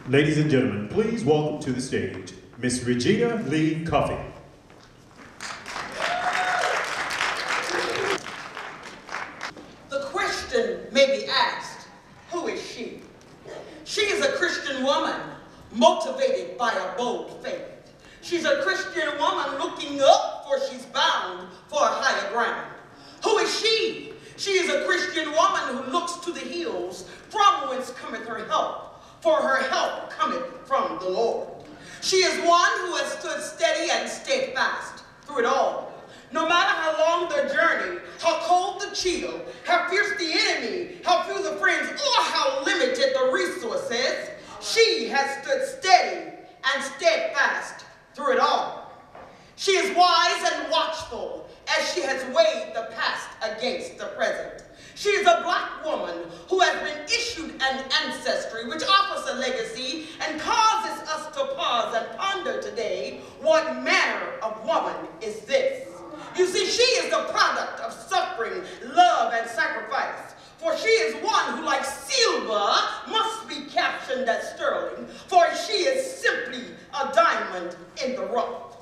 Ladies and gentlemen, please welcome to the stage Miss Regina Lee-Cuffee. The question may be asked, who is she? She is a Christian woman motivated by a bold faith. She's a Christian woman looking up, for she's bound for a higher ground. Who is she? She is a Christian woman who looks to the hills, from whence cometh her help. For her help cometh from the Lord. She is one who has stood steady and steadfast through it all. No matter how long the journey, how cold the chill, how fierce the enemy, how few the friends, or how limited the resources, she has stood steady and steadfast through it all. She is wise and watchful as she has weighed the past against the present. She is a black woman who has been issued an ancestry which offers a legacy and causes us to pause and ponder today, what manner of woman is this? You see, she is the product of suffering, love, and sacrifice. For she is one who, like silver, must be captioned as sterling, for she is simply a diamond in the rough.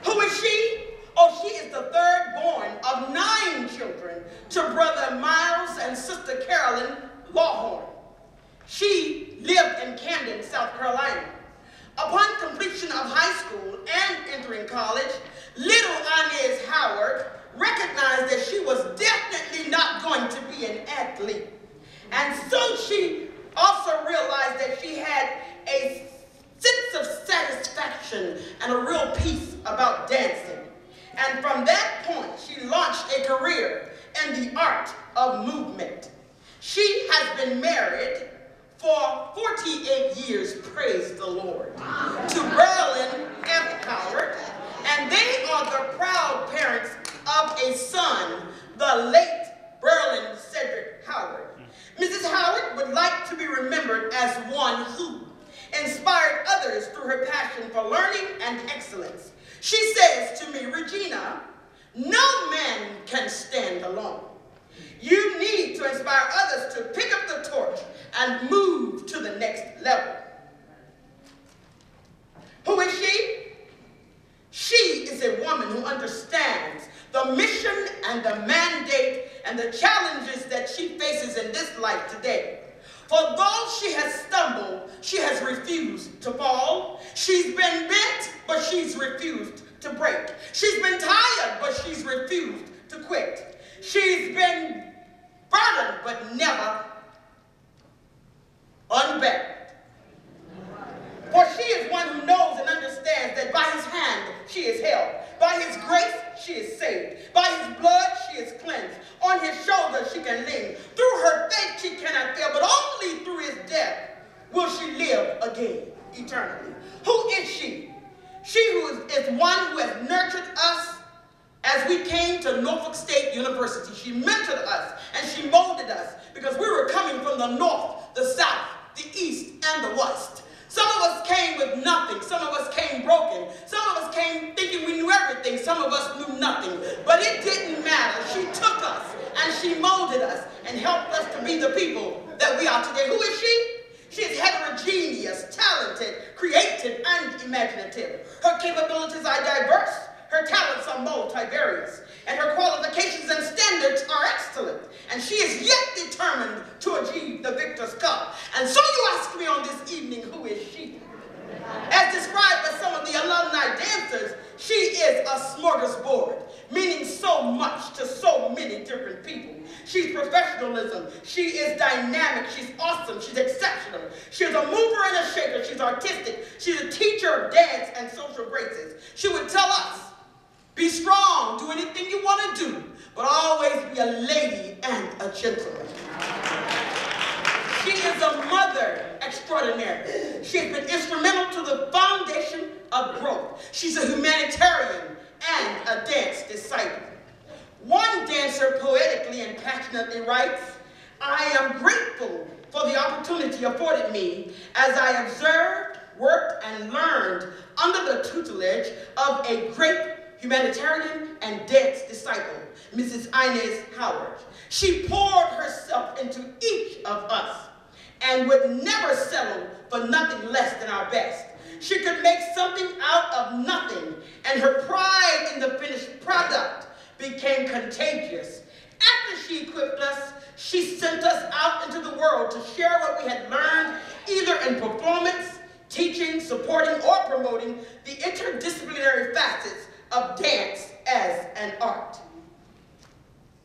Who is she? Oh, she is the third born of 9 children to Brother Miles and Sister Carolyn Lawhorn. She lived in Camden, South Carolina. Upon completion of high school and entering college, little Inez Howard recognized that she was definitely not going to be an athlete. And so she also realized that she had a sense of satisfaction and a real peace about dancing. And from that point, she launched a career in the art of movement. She has been married for 48 years, praise the Lord, to Berlin F. Howard, and they are the proud parents of a son, the late Berlin Cedric Howard. Mrs. Howard would like to be remembered as one who inspired others through her passion for learning and excellence. She says to me, Regina, no man can stand alone. You need to inspire others to pick up the torch and move to the next level. Who is she? She is a woman who understands the mission and the mandate and the challenges that she faces in this life today. For though she has stumbled, she has refused to fall. She's been bent, but she's refused to break. She's been tired, but she's refused to quit. She's been burdened, but never unburdened. For she is one who knows and understands that by his hand she is held. By his grace she is saved. By his blood she is cleansed. On his shoulders she can lean. Through her faith she cannot fail, but only through his death will she live again eternally. Who is she? She is one who has nurtured us as we came to Norfolk State University. She mentored us and she molded us because we were coming from the north, the south, the east, and the west. Some of us came with nothing. Some of us came broken. Some of us came thinking we knew everything. Some of us knew nothing. But it didn't matter. She took us and she molded us and helped us to be the people that we are today. Who is she? She is heterogeneous, talented, creative, and imaginative. Her capabilities are diverse. Her talents are multivarious. And her qualifications and standards are excellent. And she is yet determined to achieve the victor's cup. And so you ask me on this evening, who is she? As described by some of the alumni dancers, she is a smorgasbord, meaning so much to so many different people. She's professionalism. She is dynamic. She's awesome. She's exceptional. She's a mover and a shaker. She's artistic. She's a teacher of dance and social graces. She would tell us, be strong, do anything you want to do, but always be a lady and a gentleman. She is a mother extraordinary. She has been instrumental to the foundation of growth. She's a humanitarian and a dance disciple. One dancer poetically and passionately writes, I am grateful for the opportunity afforded me as I observed, worked, and learned under the tutelage of a great humanitarian and dance disciple, Mrs. Inez Howard. She poured herself into each of us and would never settle for nothing less than our best. She could make something out of nothing, and her pride in the finished product became contagious. After she equipped us, she sent us out into the world to share what we had learned, either in performance, teaching, supporting, or promoting the interdisciplinary facets of dance as an art.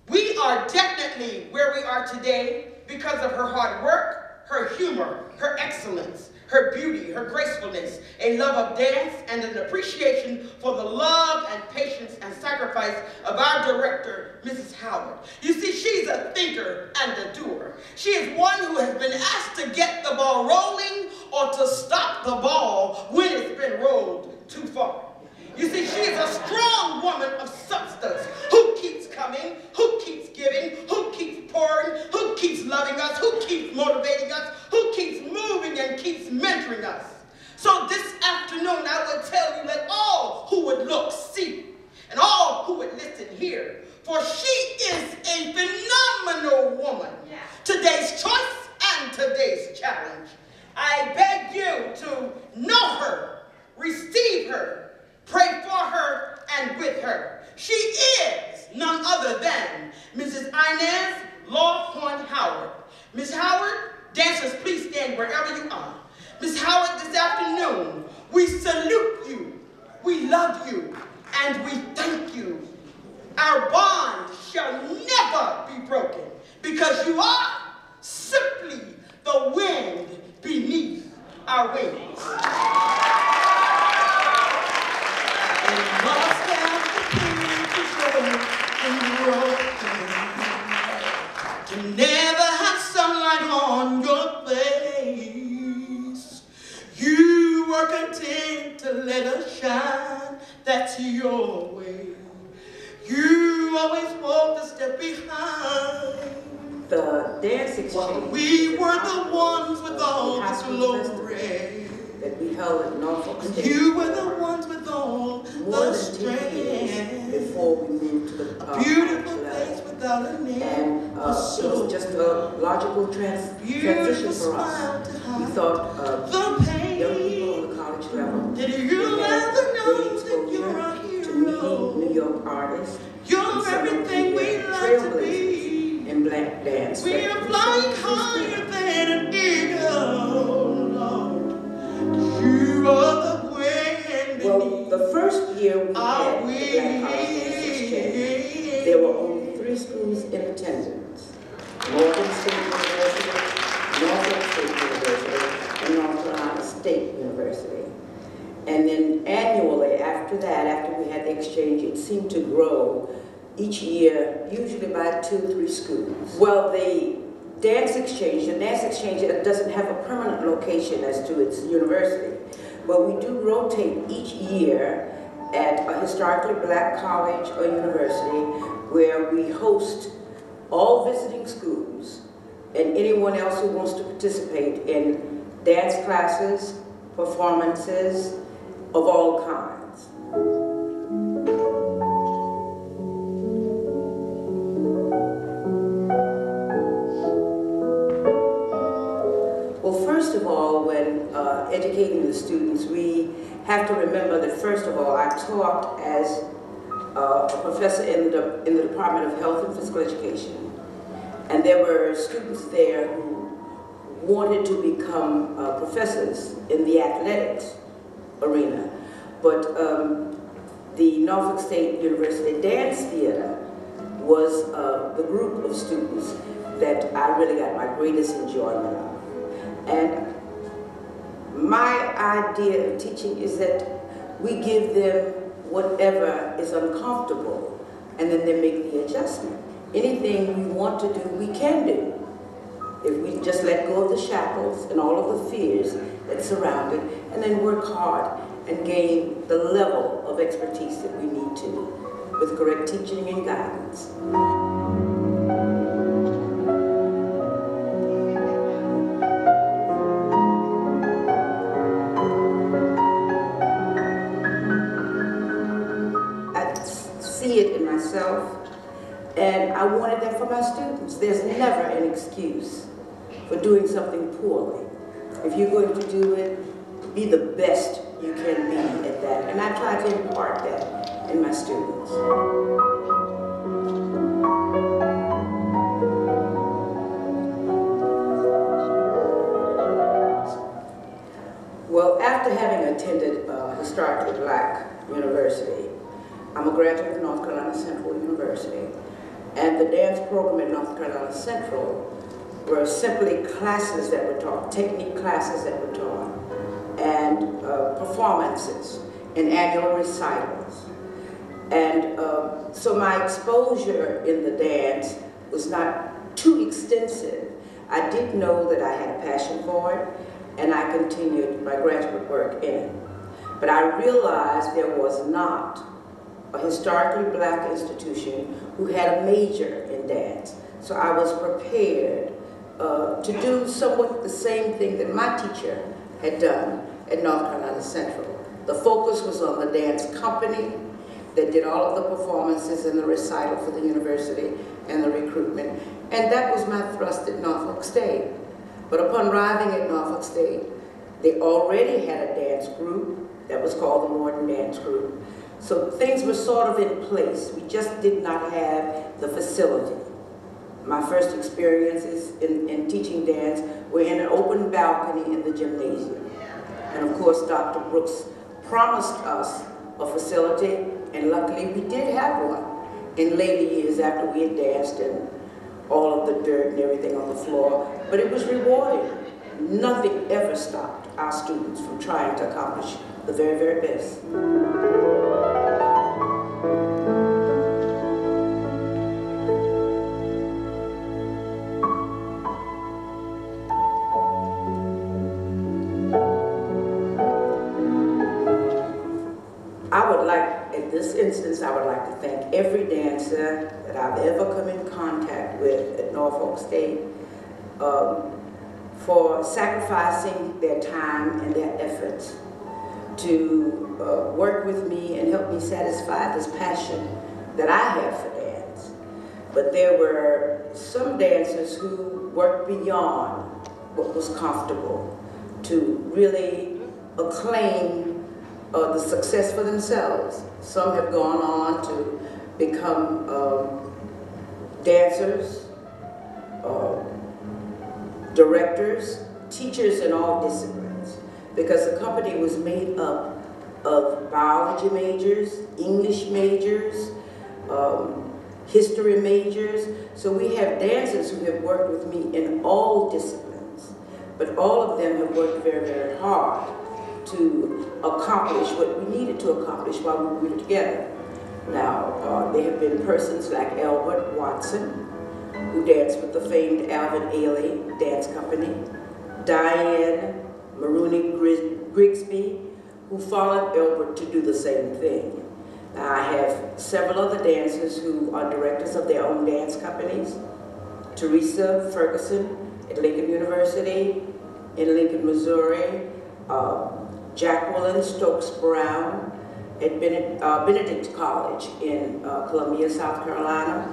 We are definitely where we are today because of her hard work, her humor, her excellence, her beauty, her gracefulness, a love of dance, and an appreciation for the love and patience and sacrifice of our director, Mrs. Howard. You see, she's a thinker and a doer. She is one who has been asked to get the ball rolling or to stop the ball when it's been rolled too far. You see, she is a strong woman of substance who keeps coming, who keeps giving, who keeps pouring, who keeps loving us, who keeps motivating us, who keeps moving and keeps mentoring us. So this afternoon, I would tell you, let all who would look see, and all who would listen hear, for she is a phenomenal woman. Today's choice and today's challenge. I beg you to know her, receive her, pray for her and with her. She is none other than Mrs. Inez Howard. Miss Howard, dancers, please stand wherever you are. Miss Howard, this afternoon, we salute you, we love you, and we thank you. Our bond shall never be broken because you are simply the wind beneath our wings. To never have sunlight on your face, you were content to let us shine. That's your way. You always walked a step behind. The dance exchange. We were the ones with all the glory that we held at Norfolk Theatre. You were the ones with all the strength. Before we moved to the beautiful place without a name. And it was just a logical transition for us. We thought young people on the college level. Did you ever know that you're a hero? To meeting New York artists. You're everything we like to be. In black dance. We are flying higher than an eagle, Lord. You are the wind. Well, the first year we had the Black College Dance Exchange, there were only 3 schools in attendance. Morgan State University, Norfolk State University, and North Carolina State University. And then annually, after that, after we had the exchange, it seemed to grow each year, usually by 2 or 3 schools. Well, the dance exchange doesn't have a permanent location as to its university, but we do rotate each year at a historically black college or university where we host all visiting schools and anyone else who wants to participate in dance classes, performances of all kinds. Well, first of all, when educating the students, we have to remember that first of all, I taught as a professor in the Department of Health and Physical Education. And there were students there who wanted to become professors in the athletics arena. But the Norfolk State University Dance Theatre was the group of students that I really got my greatest enjoyment of. And my idea of teaching is that we give them whatever is uncomfortable, and then they make the adjustment. Anything we want to do, we can do. If we just let go of the shackles and all of the fears that surround it, and then work hard and gain the level of expertise that we need to, with correct teaching and guidance. It in myself, and I wanted that for my students. There's never an excuse for doing something poorly. If you're going to do it, be the best you can be at that. And I try to impart that in my students. Well, after having attended a historically black university, I'm a graduate of North Carolina Central University, and the dance program at North Carolina Central were simply classes that were taught, technique classes that were taught, and performances and annual recitals. And so my exposure in the dance was not too extensive. I did know that I had a passion for it, and I continued my graduate work in it. But I realized there was not a historically black institution who had a major in dance. So I was prepared to do somewhat the same thing that my teacher had done at North Carolina Central. The focus was on the dance company that did all of the performances and the recital for the university and the recruitment. And that was my thrust at Norfolk State. But upon arriving at Norfolk State, they already had a dance group that was called the Modern Dance Group. So things were sort of in place. We just did not have the facility. My first experiences in teaching dance were in an open balcony in the gymnasium. And of course, Dr. Brooks promised us a facility, and luckily we did have one in later years after we had danced and all of the dirt and everything on the floor. But it was rewarding. Nothing ever stopped our students from trying to accomplish the very, very best. In this instance, I would like to thank every dancer that I've ever come in contact with at Norfolk State for sacrificing their time and their efforts to work with me and help me satisfy this passion that I have for dance. But there were some dancers who worked beyond what was comfortable to really acclaim the success for themselves. Some have gone on to become dancers, directors, teachers in all disciplines, because the company was made up of biology majors, English majors, history majors. So we have dancers who have worked with me in all disciplines, but all of them have worked very, very hard to accomplish what we needed to accomplish while we were together. Now, there have been persons like Albert Watson, who danced with the famed Alvin Ailey Dance Company, Diane Maroney Grigsby, who followed Albert to do the same thing. Now, I have several other dancers who are directors of their own dance companies. Teresa Ferguson at Lincoln University in Lincoln, Missouri, Jacqueline Stokes Brown at Benedict College in Columbia, South Carolina.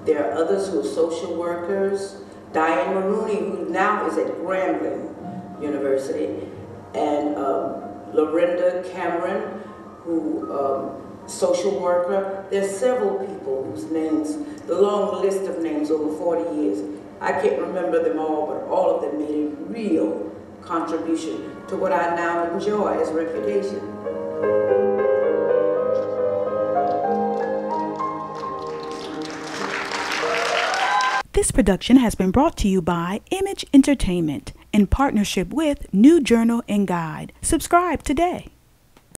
There are others who are social workers. Diane Maroney, who now is at Grambling University, and Lorinda Cameron, who social worker. There's several people whose names, the long list of names over 40 years, I can't remember them all, but all of them made a real contribution to what I now enjoy as a reputation. This production has been brought to you by Image Entertainment in partnership with New Journal and Guide. Subscribe today.